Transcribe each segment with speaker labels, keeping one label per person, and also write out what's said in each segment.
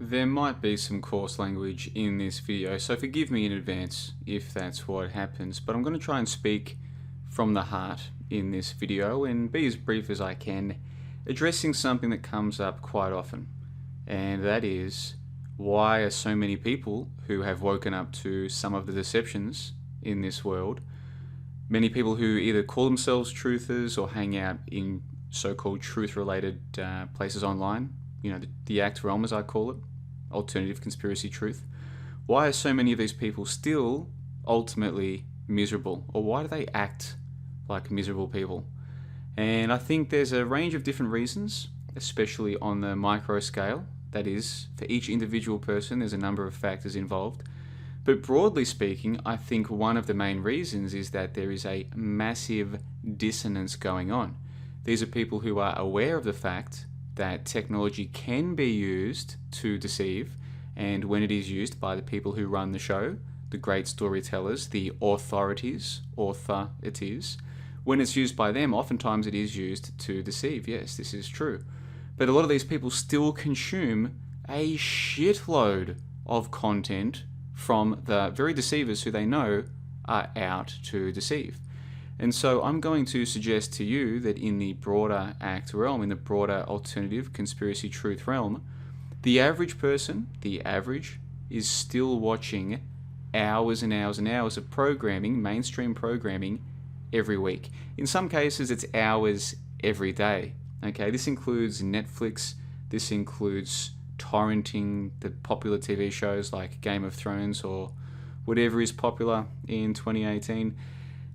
Speaker 1: There might be some coarse language in this video, so forgive me in advance if that's what happens, but I'm going to try and speak from the heart in this video and be as brief as I can, addressing something that comes up quite often, and that is, why are so many people who have woken up to some of the deceptions in this world, many people who either call themselves truthers or hang out in so-called truth-related places online, the ACT realm as I call it, alternative conspiracy truth, why are so many of these people still ultimately miserable? Or why do they act like miserable people? And I think there's a range of different reasons, especially on the micro scale. That is, for each individual person, there's a number of factors involved. But broadly speaking, I think one of the main reasons is that there is a massive dissonance going on. These are people who are aware of the fact that technology can be used to deceive, and when it is used by the people who run the show, the great storytellers, the authorities, when it's used by them, oftentimes it is used to deceive. Yes, this is true. But a lot of these people still consume a shitload of content from the very deceivers who they know are out to deceive. And so I'm going to suggest to you that in the broader ACT realm, in the broader alternative conspiracy truth realm, the average person, is still watching hours and hours and hours of programming, mainstream programming, every week. In some cases, it's hours every day. Okay, this includes Netflix, this includes torrenting the popular TV shows like Game of Thrones or whatever is popular in 2018.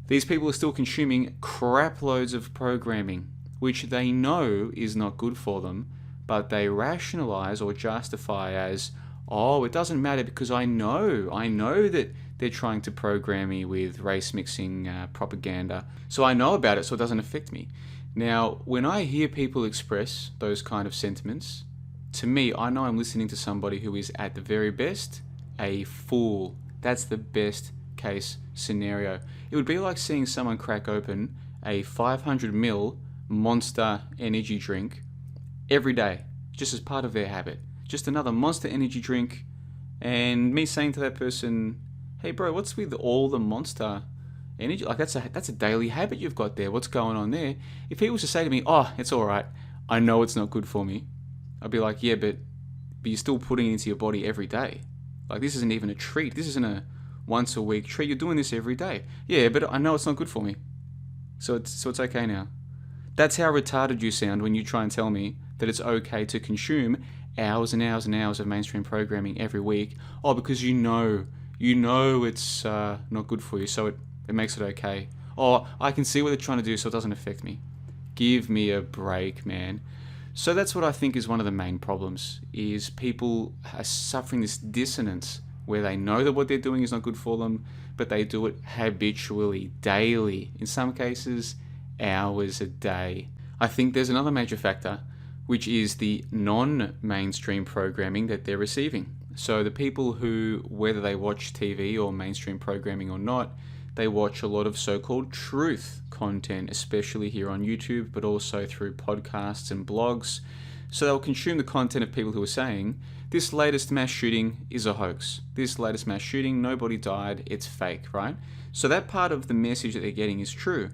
Speaker 1: These people are still consuming crap loads of programming, which they know is not good for them, but they rationalize or justify as, oh, it doesn't matter because I know that they're trying to program me with race mixing propaganda, so I know about it, so it doesn't affect me. Now, when I hear people express those kind of sentiments, to me, I know I'm listening to somebody who is at the very best a fool. That's the best case scenario. It would be like seeing someone crack open a 500ml Monster energy drink every day, just as part of their habit. Just another Monster energy drink, and me saying to that person, hey bro, what's with all the Monster energy? Like that's a daily habit you've got there. What's going on there? If he was to say to me, oh, it's alright, I know it's not good for me, I'd be like, yeah, but you're still putting it into your body every day. Like, this isn't even a treat. This isn't a once a week treat. You're doing this every day. Yeah, but I know it's not good for me. So it's okay now. That's how retarded you sound when you try and tell me that it's okay to consume hours and hours and hours of mainstream programming every week. Oh, because you know it's not good for you, so it makes it okay. Oh, I can see what they're trying to do, so it doesn't affect me. Give me a break, man. So that's what I think is one of the main problems, is people are suffering this dissonance where they know that what they're doing is not good for them, but they do it habitually, daily, in some cases, hours a day. I think there's another major factor, which is the non-mainstream programming that they're receiving. So the people who, whether they watch TV or mainstream programming or not, they watch a lot of so-called truth content, especially here on YouTube, but also through podcasts and blogs. So they'll consume the content of people who are saying, this latest mass shooting is a hoax. This latest mass shooting, nobody died, it's fake, right? So that part of the message that they're getting is true.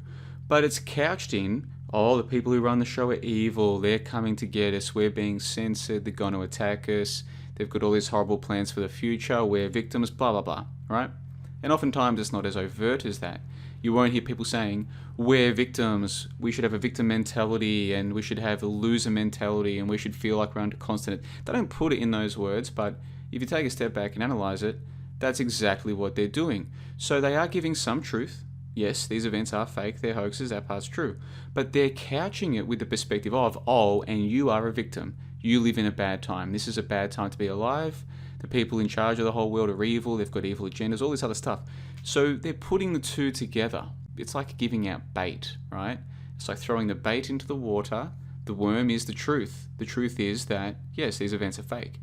Speaker 1: But it's couched in, oh, the people who run the show are evil, they're coming to get us, we're being censored, they're going to attack us, they've got all these horrible plans for the future, we're victims, blah, blah, blah, right? And oftentimes it's not as overt as that. You won't hear people saying, we're victims, we should have a victim mentality, and we should have a loser mentality, and we should feel like we're under constant... They don't put it in those words, but if you take a step back and analyze it, that's exactly what they're doing. So they are giving some truth. Yes, these events are fake, they're hoaxes, that part's true. But they're couching it with the perspective of, oh, and you are a victim. You live in a bad time. This is a bad time to be alive. The people in charge of the whole world are evil, they've got evil agendas, all this other stuff. So they're putting the two together. It's like giving out bait, right? It's like throwing the bait into the water. The worm is the truth. The truth is that, yes, these events are fake.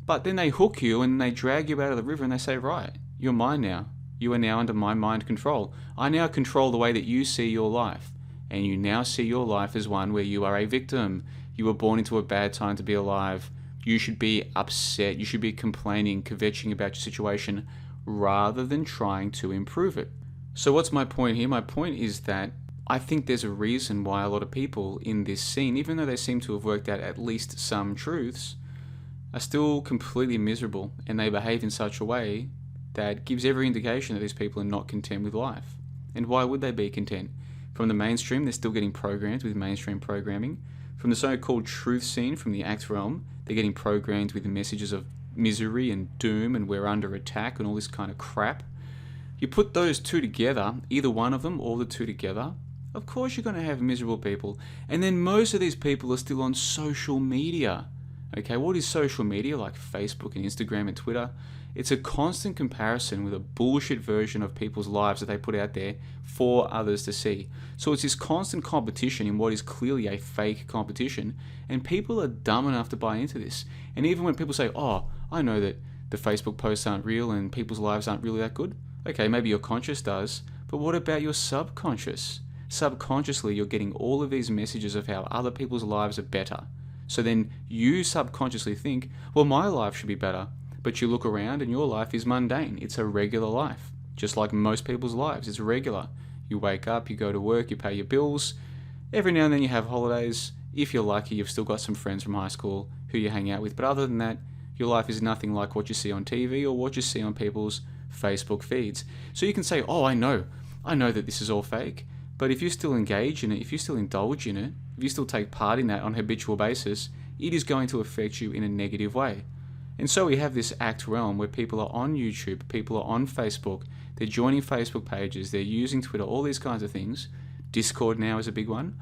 Speaker 1: But then they hook you and they drag you out of the river and they say, right, you're mine now. You are now under my mind control. I now control the way that you see your life. And you now see your life as one where you are a victim. You were born into a bad time to be alive. You should be upset. You should be complaining, kvetching about your situation rather than trying to improve it. So what's my point here? My point is that I think there's a reason why a lot of people in this scene, even though they seem to have worked out at least some truths, are still completely miserable, and they behave in such a way that gives every indication that these people are not content with life. And why would they be content? From the mainstream, they're still getting programmed with mainstream programming. From the so-called truth scene, from the act realm, they're getting programmed with the messages of misery and doom and we're under attack and all this kind of crap. You put those two together, either one of them or the two together, of course you're going to have miserable people. And then most of these people are still on social media. Okay, what is social media? Like Facebook and Instagram and Twitter? It's a constant comparison with a bullshit version of people's lives that they put out there for others to see. So it's this constant competition in what is clearly a fake competition, and people are dumb enough to buy into this. And even when people say, oh, I know that the Facebook posts aren't real and people's lives aren't really that good. Okay, maybe your conscious does, but what about your subconscious? Subconsciously, you're getting all of these messages of how other people's lives are better. So then you subconsciously think, well, my life should be better. But you look around and your life is mundane. It's a regular life. Just like most people's lives, it's regular. You wake up, you go to work, you pay your bills. Every now and then you have holidays. If you're lucky, you've still got some friends from high school who you hang out with. But other than that, your life is nothing like what you see on TV or what you see on people's Facebook feeds. So you can say, oh, I know that this is all fake. But if you still engage in it, if you still indulge in it, if you still take part in that on a habitual basis, it is going to affect you in a negative way. And so we have this act realm where people are on YouTube, people are on Facebook, they're joining Facebook pages, they're using Twitter, all these kinds of things. Discord now is a big one.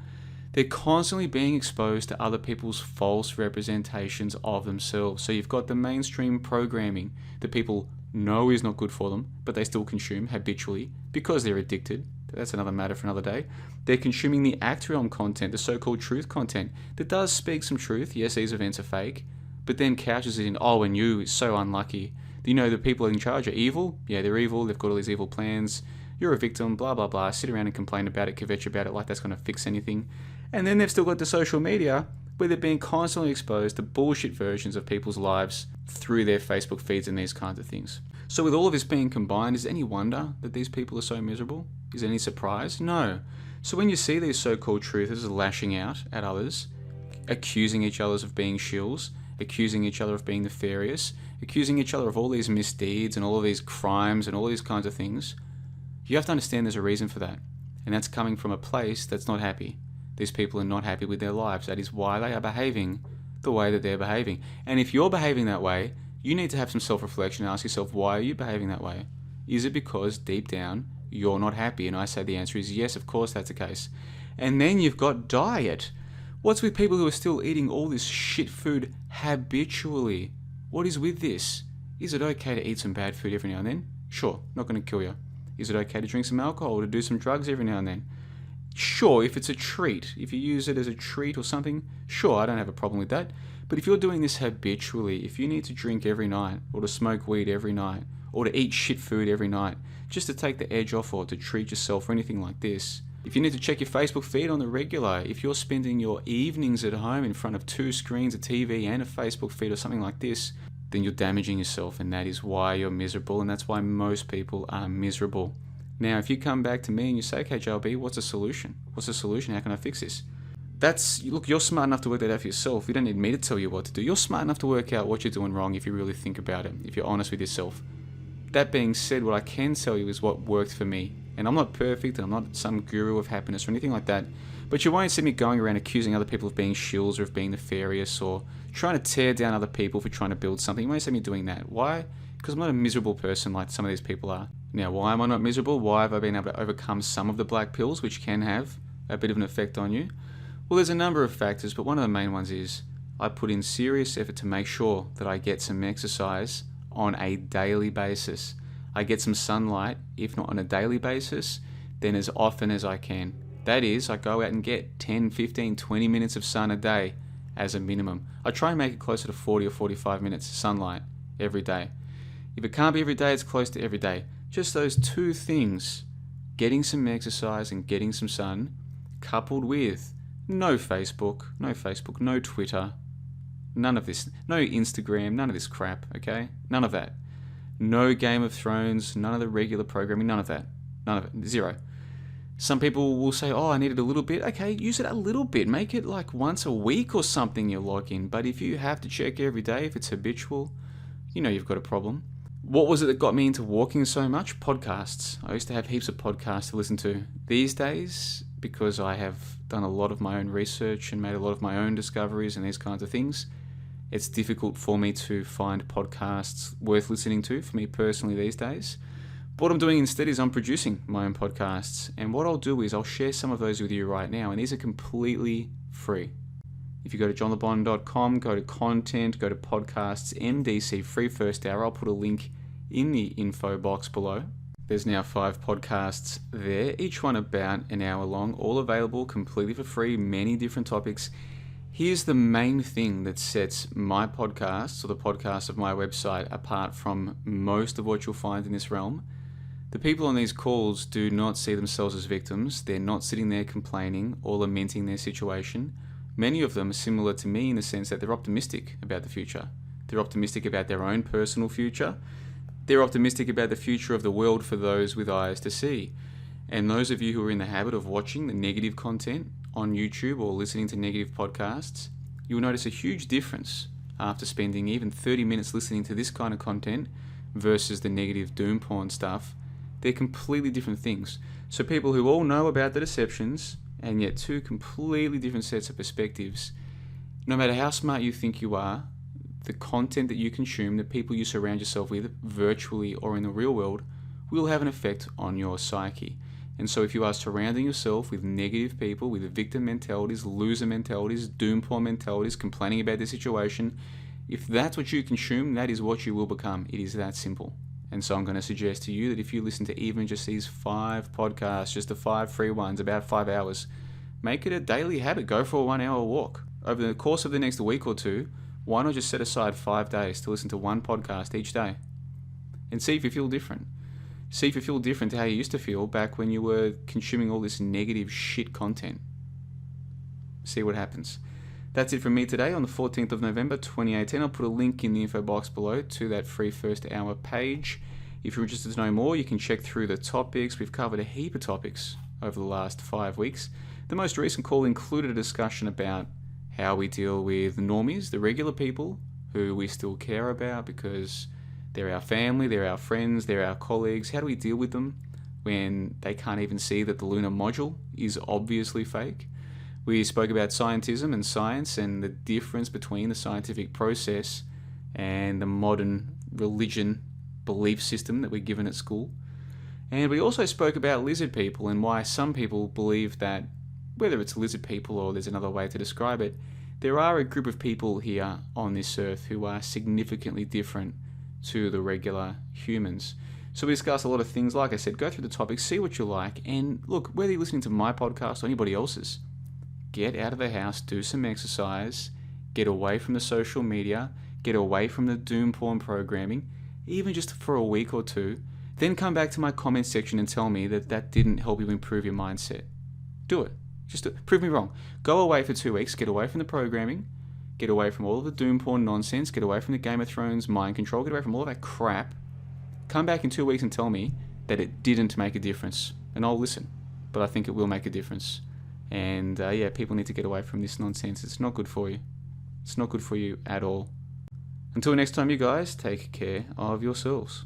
Speaker 1: They're constantly being exposed to other people's false representations of themselves. So you've got the mainstream programming that people know is not good for them, but they still consume habitually because they're addicted. That's another matter for another day. They're consuming the act realm content, the so-called truth content, that does speak some truth. Yes, these events are fake, but then couches it in, oh, and you is so unlucky. You know, the people in charge are evil. Yeah, they're evil. They've got all these evil plans. You're a victim, blah, blah, blah. Sit around and complain about it, kvetch about it like that's going to fix anything. And then they've still got the social media where they're being constantly exposed to bullshit versions of people's lives through their Facebook feeds and these kinds of things. So with all of this being combined, is it any wonder that these people are so miserable? Is it any surprise? No. So when you see these so-called truthers lashing out at others, accusing each other of being shills, accusing each other of being nefarious, accusing each other of all these misdeeds and all of these crimes and all these kinds of things, you have to understand there's a reason for that. And that's coming from a place that's not happy. These people are not happy with their lives. That is why they are behaving the way that they're behaving. And if you're behaving that way, you need to have some self-reflection and ask yourself, why are you behaving that way? Is it because deep down you're not happy? And I say the answer is yes, of course that's the case. And then you've got diet. What's with people who are still eating all this shit food habitually? What is with this? Is it okay to eat some bad food every now and then? Sure, not going to kill you. Is it okay to drink some alcohol or to do some drugs every now and then? Sure, if it's a treat, if you use it as a treat or something, sure, I don't have a problem with that. But if you're doing this habitually, if you need to drink every night, or to smoke weed every night, or to eat shit food every night, just to take the edge off or to treat yourself or anything like this, if you need to check your Facebook feed on the regular, if you're spending your evenings at home in front of 2 screens, a TV and a Facebook feed or something like this, then you're damaging yourself, and that is why you're miserable, and that's why most people are miserable. Now, if you come back to me and you say, okay, JLB, what's the solution? What's the solution? How can I fix this? Look, you're smart enough to work that out for yourself. You don't need me to tell you what to do. You're smart enough to work out what you're doing wrong if you really think about it, if you're honest with yourself. That being said, what I can tell you is what worked for me. And I'm not perfect, and I'm not some guru of happiness or anything like that, but you won't see me going around accusing other people of being shills or of being nefarious or trying to tear down other people for trying to build something. You won't see me doing that. Why? Because I'm not a miserable person like some of these people are. Now, why am I not miserable? Why have I been able to overcome some of the black pills, which can have a bit of an effect on you? Well, there's a number of factors, but one of the main ones is I put in serious effort to make sure that I get some exercise on a daily basis. I get some sunlight, if not on a daily basis, then as often as I can. That is, I go out and get 10, 15, 20 minutes of sun a day as a minimum. I try and make it closer to 40 or 45 minutes of sunlight every day. If it can't be every day, it's close to every day. Just those two things, getting some exercise and getting some sun, coupled with no Facebook, no Twitter, None of this. No Instagram, none of this crap, okay? None of that. No Game of Thrones, none of the regular programming, none of that. None of it. Zero. Some people will say, oh, I needed a little bit. Okay, use it a little bit. Make it like once a week or something you log in. But if you have to check every day, if it's habitual, you know you've got a problem. What was it that got me into walking so much? Podcasts. I used to have heaps of podcasts to listen to. These days, because I have done a lot of my own research and made a lot of my own discoveries and these kinds of things, it's difficult for me to find podcasts worth listening to for me personally these days. But what I'm doing instead is I'm producing my own podcasts. And what I'll do is I'll share some of those with you right now. And these are completely free. If you go to johnlebon.com, go to content, go to podcasts, MDC Free First Hour, I'll put a link in the info box below. There's now 5 podcasts there, each one about an hour long, all available completely for free, many different topics. Here's the main thing that sets my podcasts, or the podcasts of my website, apart from most of what you'll find in this realm. The people on these calls do not see themselves as victims. They're not sitting there complaining or lamenting their situation. Many of them are similar to me in the sense that they're optimistic about the future. They're optimistic about their own personal future. They're optimistic about the future of the world for those with eyes to see. And those of you who are in the habit of watching the negative content on YouTube or listening to negative podcasts, you'll notice a huge difference after spending even 30 minutes listening to this kind of content versus the negative doom porn stuff. They're completely different things. So people who all know about the deceptions, and yet 2 completely different sets of perspectives, no matter how smart you think you are, the content that you consume, the people you surround yourself with, virtually or in the real world, will have an effect on your psyche. And so if you are surrounding yourself with negative people, with victim mentalities, loser mentalities, doom porn mentalities, complaining about the situation, if that's what you consume, that is what you will become. It is that simple. And so I'm going to suggest to you that if you listen to even just these 5 podcasts, just the 5 free ones, about 5 hours, make it a daily habit. Go for a 1-hour walk. Over the course of the next week or 2, why not just set aside 5 days to listen to 1 podcast each day? And see if you feel different. See if you feel different to how you used to feel back when you were consuming all this negative shit content. See what happens. That's it from me today on the 14th of November 2018. I'll put a link in the info box below to that free first hour page. If you're interested to know more, you can check through the topics. We've covered a heap of topics over the last 5 weeks. The most recent call included a discussion about how we deal with normies, the regular people who we still care about because they're our family, they're our friends, they're our colleagues. How do we deal with them when they can't even see that the lunar module is obviously fake? We spoke about scientism and science and the difference between the scientific process and the modern religion belief system that we're given at school. And we also spoke about lizard people and why some people believe that, whether it's lizard people or there's another way to describe it, there are a group of people here on this earth who are significantly different to the regular humans. So we discussed a lot of things. Like I said, go through the topics, see what you like, and look, whether you're listening to my podcast or anybody else's, get out of the house, do some exercise, get away from the social media, get away from the doom porn programming, even just for a week or 2, then come back to my comment section and tell me that that didn't help you improve your mindset. Do it. Prove me wrong. Go away for 2 weeks, get away from the programming, get away from all of the doom porn nonsense, get away from the Game of Thrones mind control, get away from all of that crap. Come back in 2 weeks and tell me that it didn't make a difference. And I'll listen. But I think it will make a difference. And people need to get away from this nonsense. It's not good for you. It's not good for you at all. Until next time, you guys, take care of yourselves.